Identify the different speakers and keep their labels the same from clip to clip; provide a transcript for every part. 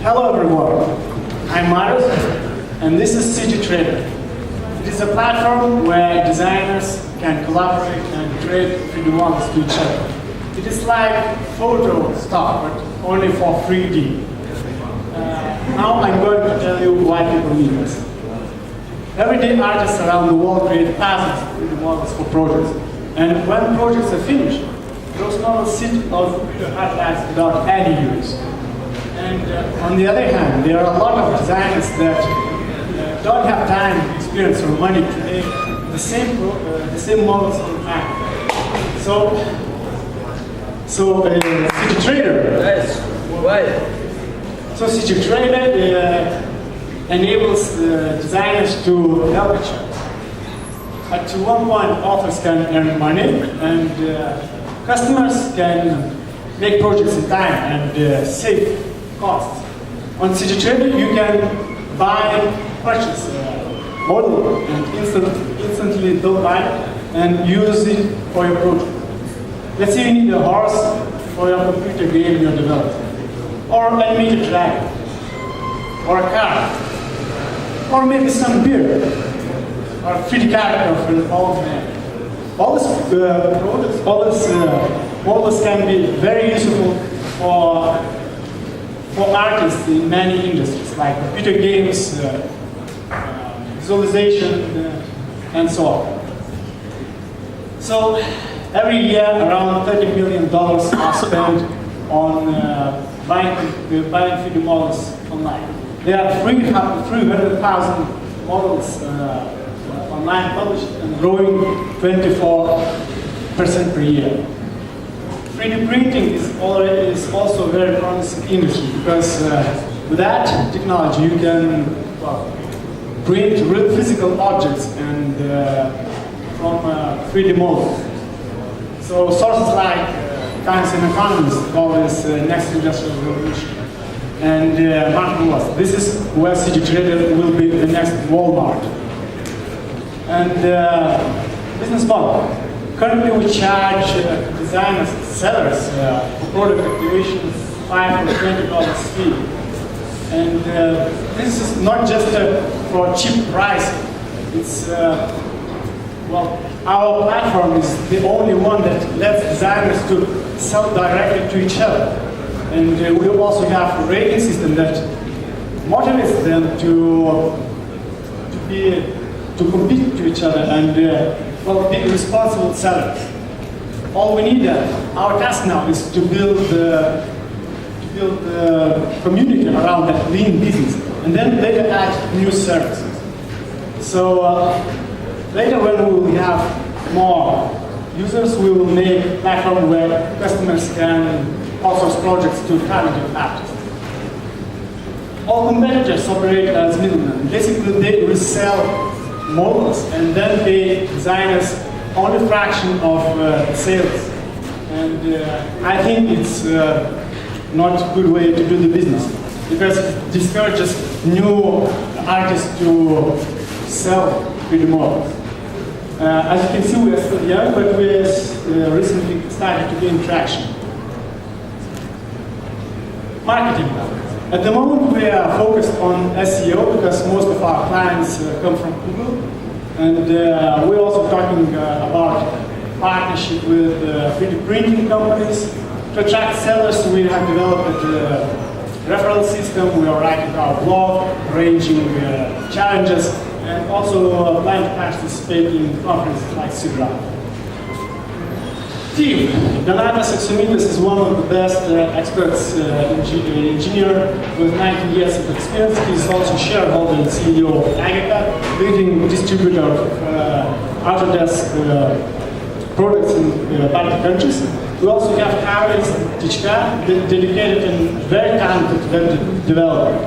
Speaker 1: Hello everyone, I'm Marius and this is CGTrader. It is a platform where designers can collaborate and trade 3D models to each other. It is like photo stock, but only for 3D. Now I'm going to tell you why people need this. Everyday artists around the world create thousands of 3D models for projects. And when projects are finished, those models sit on computer hard drives without any use. And on the other hand, there are a lot of designers that don't have time, experience, or money to make the same models on time. So CGTrader.
Speaker 2: Yes. Why?
Speaker 1: So CGTrader enables designers to help each other. At one point, authors can earn money, and customers can make projects in time and save costs. On CGTrader, you can purchase a model and instantly build it and use it for your project. Let's say you need a horse for your computer game you're developing, or an animated dragon, or a car, or maybe some beer, or a 3D character for an old man. All these models can be very useful for artists in many industries, like computer games, visualization, and so on. So every year, around $30 million are spent on buying 3D models online. There are 300,000 models online published and growing 24% per year. 3D printing is also a very promising industry because with that technology you can print real physical objects and from 3D models. So sources like Kalytis and economists call this next industrial revolution. And Marius, this is where CGTrader will be the next Walmart. And business model. Currently we charge designers, sellers for product activation $5 or $20 fee. And this is not just for cheap price. It's, our platform is the only one that lets designers to sell directly to each other. And we also have a rating system that motivates them to compete to each other and be responsible sellers. All we need, our task now is to build the community around that lean business, and then later add new services. So later, when we will have more users, we will make a platform where customers can outsource projects to talented artists. All competitors operate as middlemen. Basically, they resell models and then pay designers only a fraction of sales. And I think it's not a good way to do the business because it discourages new artists to sell 3D models. As you can see, we are still young, but we recently started to gain traction. Marketing. At the moment, we are focused on SEO because most of our clients come from Google. And we're also talking about partnership with 3D printing companies. To attract sellers, we have developed a referral system. We are writing our blog, arranging challenges, and also plan to participate in conferences like CGTrader. Team. Donatas Aksumitis is one of the best experts engineer with 19 years of experience. He's also shareholder and CEO of Agata, leading distributor of Autodesk products in Baltic countries. We also have Kalytis, dedicated and very talented web developer.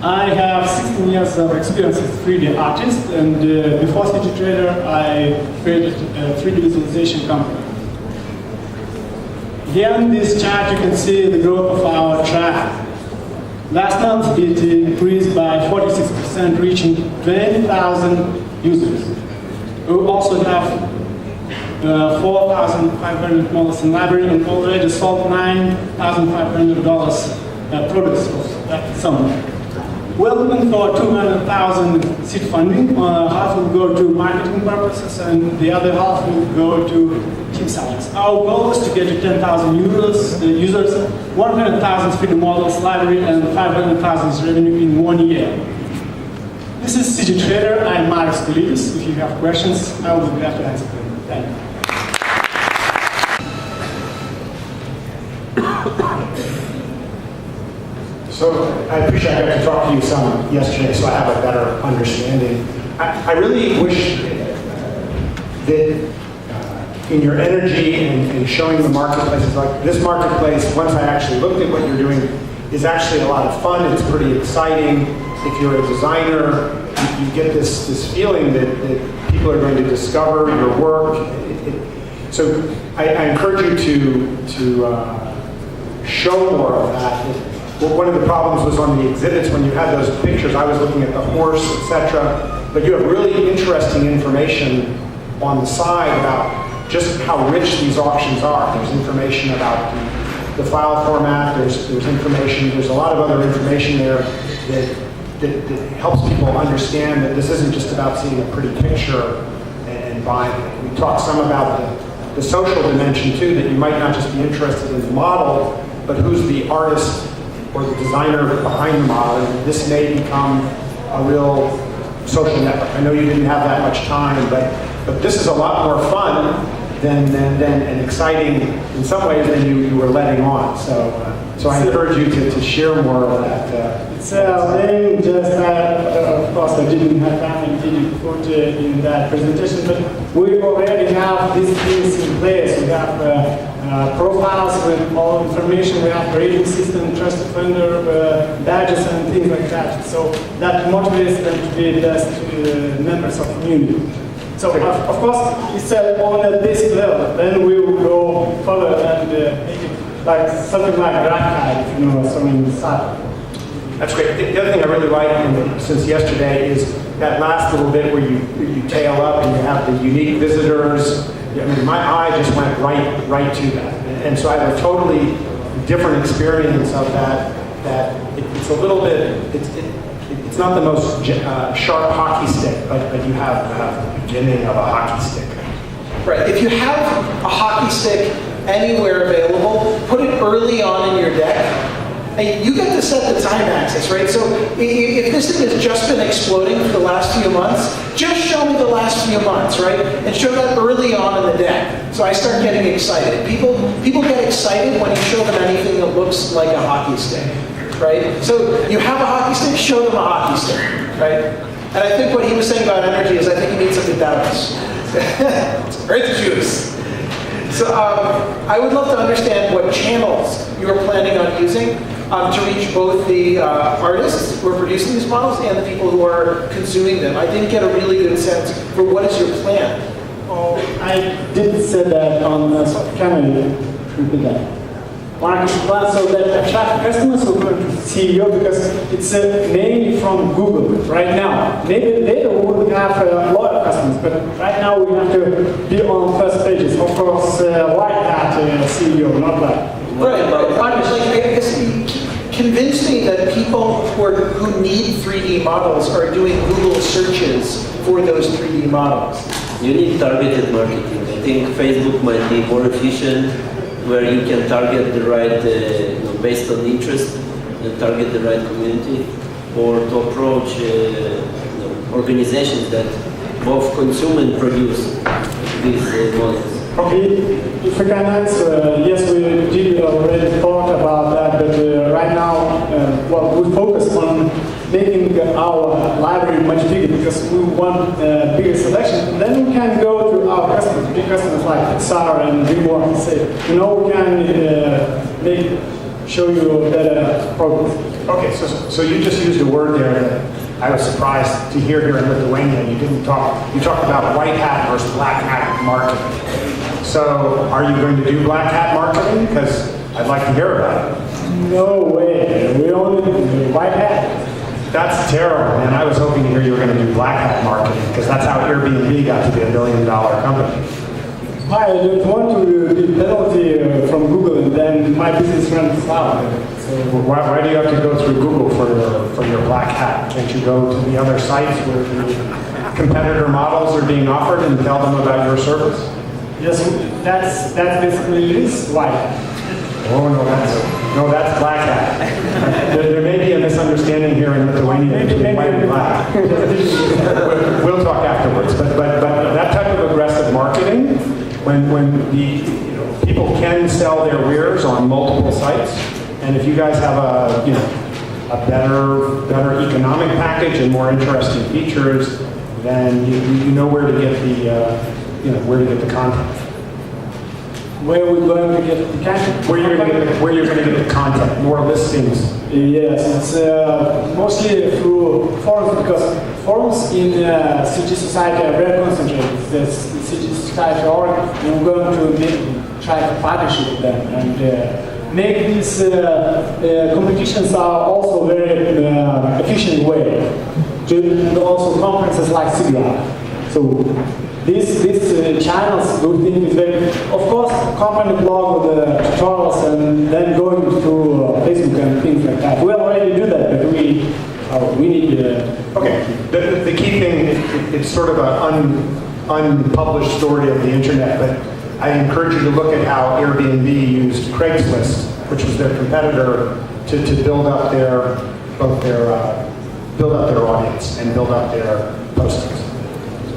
Speaker 1: I have 16 years of experience as a 3D artist, and before CGTrader, I created a 3D visualization company. Here on this chart, you can see the growth of our traffic. Last month, it increased by 46%, reaching 20,000 users. We also have 4,500 models in library and already sold $9,500 products of that sum. We're looking for 200,000 seed funding. Half will go to marketing purposes, and the other half will go to team salaries. Our goal is to get to 10,000 users, 100,000 3D models library, and 500,000 revenue in 1 year. This is CGTrader. I'm Marius. If you have questions, I will be glad to answer them. Thank you.
Speaker 2: So I appreciate I got to talk to you some yesterday, so I have a better understanding. I really wish that in your energy and showing the marketplaces, like this marketplace, once I actually looked at what you're doing, is actually a lot of fun. It's pretty exciting. If you're a designer, you get this feeling that people are going to discover your work. So I encourage you to show more of that. Well, one of the problems was on the exhibits when you had those pictures. I was looking at the horse, etc. But you have really interesting information on the side about just how rich these auctions are. There's information about the file format. There's information. There's a lot of other information there that helps people understand that this isn't just about seeing a pretty picture and buying it. We talked some about the social dimension too. That you might not just be interested in the model, but who's the artist or the designer behind the model, and this may become a real social network. I know you didn't have that much time, but this is a lot more fun than and exciting in some ways than you were letting on. So I encourage you to share more of that.
Speaker 1: It's then just of course I didn't have time to put in that presentation, but we already have these things in place. We have profiles with all information. We have rating system, trusted vendor, badges and things like that. So that motivates them to be the best members of the community. So of course it's on a basic level. Then we will go further and make it like something like Black if you know something inside.
Speaker 2: That's great. The other thing I really like since yesterday is that last little bit where you tail up and you have the unique visitors. I mean, my eye just went right to that, and so I have a totally different experience of that. That it's a little bit, it's not the most sharp hockey stick, but you have the beginning of a hockey stick.
Speaker 3: Right. If you have a hockey stick anywhere available, put it early on in your deck. And you get to set the time axis, right? So if this thing has just been exploding for the last few months, just show me the last few months, right? And show that early on in the deck. So I start getting excited. People get excited when you show them anything that looks like a hockey stick, right? So you have a hockey stick, show them a hockey stick, right? And I think what he was saying about energy is I think he means something about us. Earth juice. So I would love to understand what channels you are planning on using to reach both the artists who are producing these models and the people who are consuming them. I didn't get a really good sense for what is your plan.
Speaker 1: Oh, I did say that on the camera. Repeat that. Marketing plan so that attract customers who go to CEO because it's mainly from Google right now. Maybe later we will have a lot of customers, but right now we have to be on first pages. Of course, like that CEO, not like.
Speaker 3: Right, convince me that people who need 3D models are doing Google searches for those 3D models.
Speaker 4: You need targeted marketing. I think Facebook might be more efficient, where you can target the right, based on interest, target the right community, or to approach organizations that both consume and produce these models.
Speaker 1: Okay, if I can answer, yes, we did already talk about that, but right now, we focus on making our library much bigger because we want a bigger selection. And then we can go to our customers, big customers like Pixar and DreamWorks and say, we can show you better progress.
Speaker 2: Okay, so you just used a word there that I was surprised to hear here in Lithuania. You talked about white hat versus black hat marketing. So are you going to do black hat marketing? Because I'd like to hear about it.
Speaker 1: No way, we only do white hat.
Speaker 2: That's terrible, man. I was hoping to hear you were going to do black hat marketing because that's how Airbnb got to be $1 billion company.
Speaker 1: I don't want to be penalty from Google and then my business runs out. So
Speaker 2: Why do you have to go through Google for your black hat? Can't you go to the other sites where the competitor models are being offered and tell them about your service?
Speaker 1: Yes, that's basically this white.
Speaker 2: Oh, no, that's black hat. There may be a misunderstanding here in Lithuania between white and black. We'll talk afterwards. But that type of aggressive marketing, when the people can sell their wares on multiple sites, and if you guys have a better economic package and more interesting features, then you know where to get the content.
Speaker 1: Where are we going to get the content?
Speaker 2: Where you're going to get the content, more listings.
Speaker 1: Yes, it's mostly through forums, because forums in CG Society are very concentrated. There's CG Society org, and we're going to try to partnership with them and make these competitions are also very efficient way. To also conferences like CGTrader. So these channels we think is very, of course, company blog with the tutorials and then going through Facebook and things like that. We already do that, but we need.
Speaker 2: Okay, the key thing, it's sort of an unpublished story of the internet, but I encourage you to look at how Airbnb used Craigslist, which was their competitor, to build up their audience and build up their postings.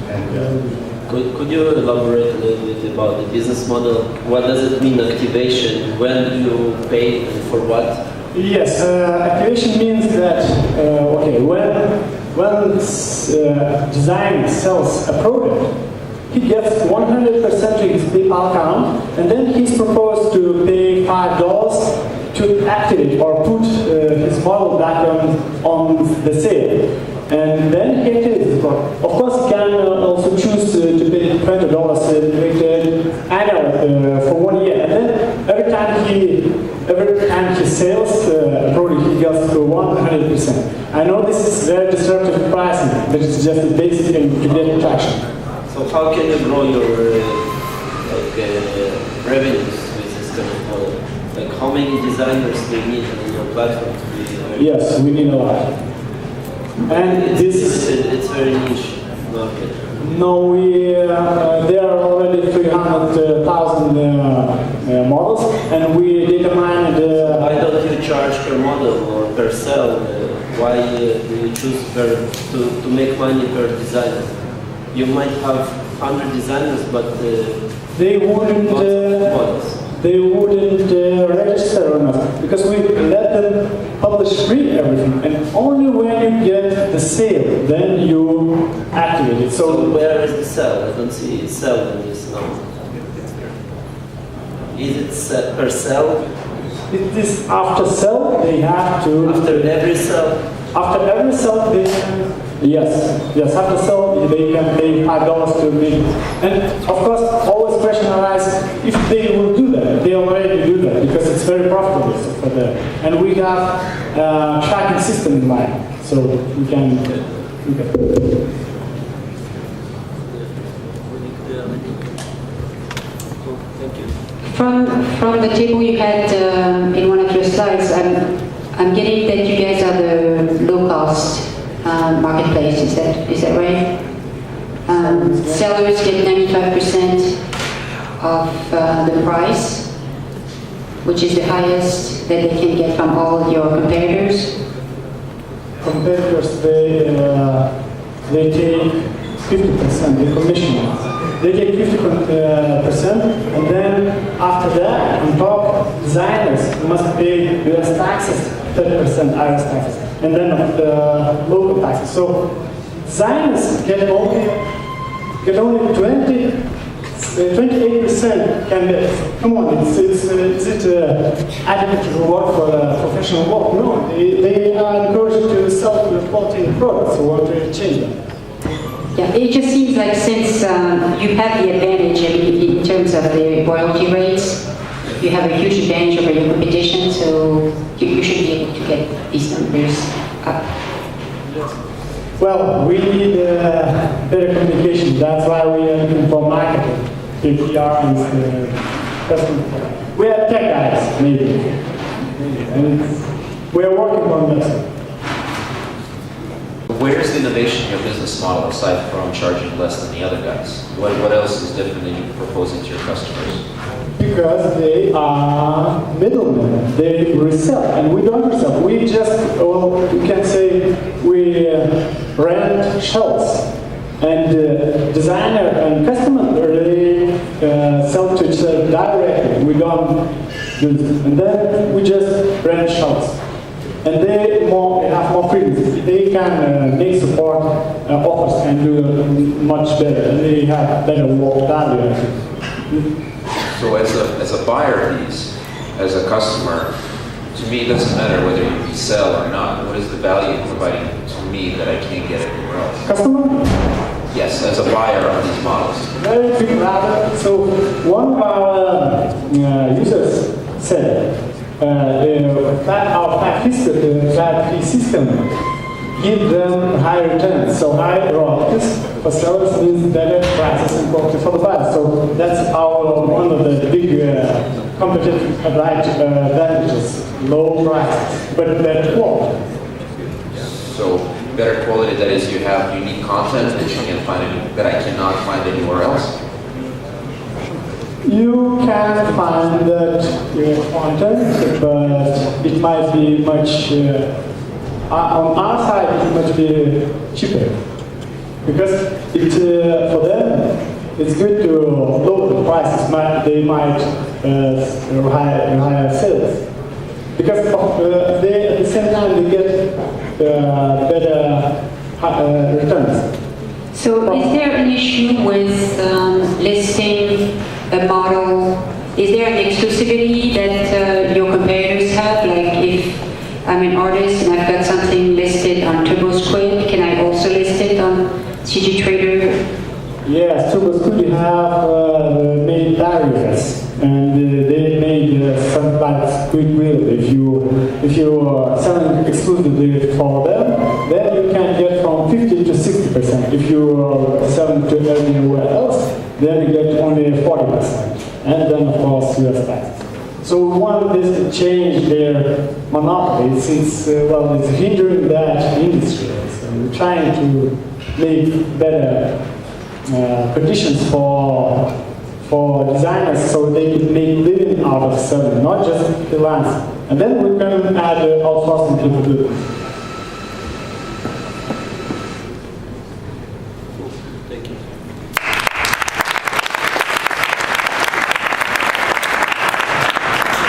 Speaker 2: And
Speaker 4: Could you elaborate a little bit about the business model? What does it mean, activation? When do you pay and for what?
Speaker 1: Yes, activation means that when this designer sells a product, he gets 100% to his PayPal account, and then he's proposed to pay $5 to activate or put his model back on the sale. And then he activates the product. Of course, he can also choose to pay $20 annually for 1 year. And then every time he sells a product, he gets to 100%. I know this is very disruptive pricing, but it's just a basic thing to get traction.
Speaker 4: So how can you grow your revenues with this kind of model? Like how many designers do you need on your platform to be?
Speaker 1: Yes, we need a lot. And
Speaker 4: it's very niche market.
Speaker 1: No, there are already 300,000 models, and we determined.
Speaker 4: Why don't you charge per model or per cell? Why do you choose to make money per designer? You might have 100 designers, but
Speaker 1: they wouldn't. They wouldn't register on us because we let them publish free everything, and only when you get the sale, then you activate it.
Speaker 4: So where is the sell? I don't see sell in this now. Is it per sell?
Speaker 1: It is after sell. They have to.
Speaker 4: After every sell.
Speaker 1: After every sell, they can. Yes. After sell, they can pay $5 to me. And of course, always question arises if they will do that. They already do that because it's very profitable for them. And we have a tracking system in mind, so we can.
Speaker 4: Thank you.
Speaker 5: From the table you had in one of your slides, I'm getting that you guys are the low cost marketplace. Is that right? Sellers get 95% of the price, which is the highest that they can get from all your competitors.
Speaker 1: Competitors, they take 50%, the commission. They take 50%, and then after that, on top, designers must pay US taxes, 30% IRS taxes, and then local taxes. So designers get only 28% can be. Come on, is it adequate reward for professional work? No, they are encouraged to sell the quality products, so we want to change that.
Speaker 5: Yeah, it just seems like since you have the advantage in terms of the royalty rates, you have a huge advantage over your competition, so you should be able to get these numbers up.
Speaker 1: Well, we need better communication. That's why we are looking for marketing, PR, and customer. We are tech guys, maybe. And We are working on that.
Speaker 6: Where's the innovation in your business model aside from charging less than the other guys? What else is different than you're proposing to your customers?
Speaker 1: Because they are middlemen, they resell, and we don't resell. We just, well, you can say, we rent shelves, and designer and customer they sell to each other directly. We don't do this, and then we just rent shelves, and they have more freedom. They can make support offers and do much better, and they have better work value.
Speaker 6: So as a buyer of these, as a customer, to me it doesn't matter whether you resell or not. What is the value you're providing to me that I can't get anywhere else?
Speaker 1: Customer?
Speaker 6: Yes, as a buyer of these models.
Speaker 1: Very big matter. So one of our users said our flat fee system give them higher returns. So high royalties for sellers means better prices and quality for the buyers. So that's one of the big competitive advantages. Low prices, but better quality.
Speaker 6: So better quality, that is, you have unique content that you can find that I cannot find anywhere else.
Speaker 1: You can find that content, but it might be much. On our side, it might be cheaper because for them it's good to lower the prices. They might higher sales because they at the same time they get better returns.
Speaker 5: So is there an issue with listing a model? Is there an exclusivity that your competitors have? Like if I'm an artist and I've got something listed on TurboSquid, can I also list it on CGTrader?
Speaker 1: Yes, TurboSquid have made barriers, and they made some like goodwill. If you are selling exclusively for them, then you can get from 50 to 60%. If you are selling to anywhere else, then you get only 40%, and then of course US tax. So we want this to change their monopoly since it's hindering that industry. So we're trying to make better conditions for designers so they can make living out of selling, not just freelance. And then we can add outsourcing capabilities.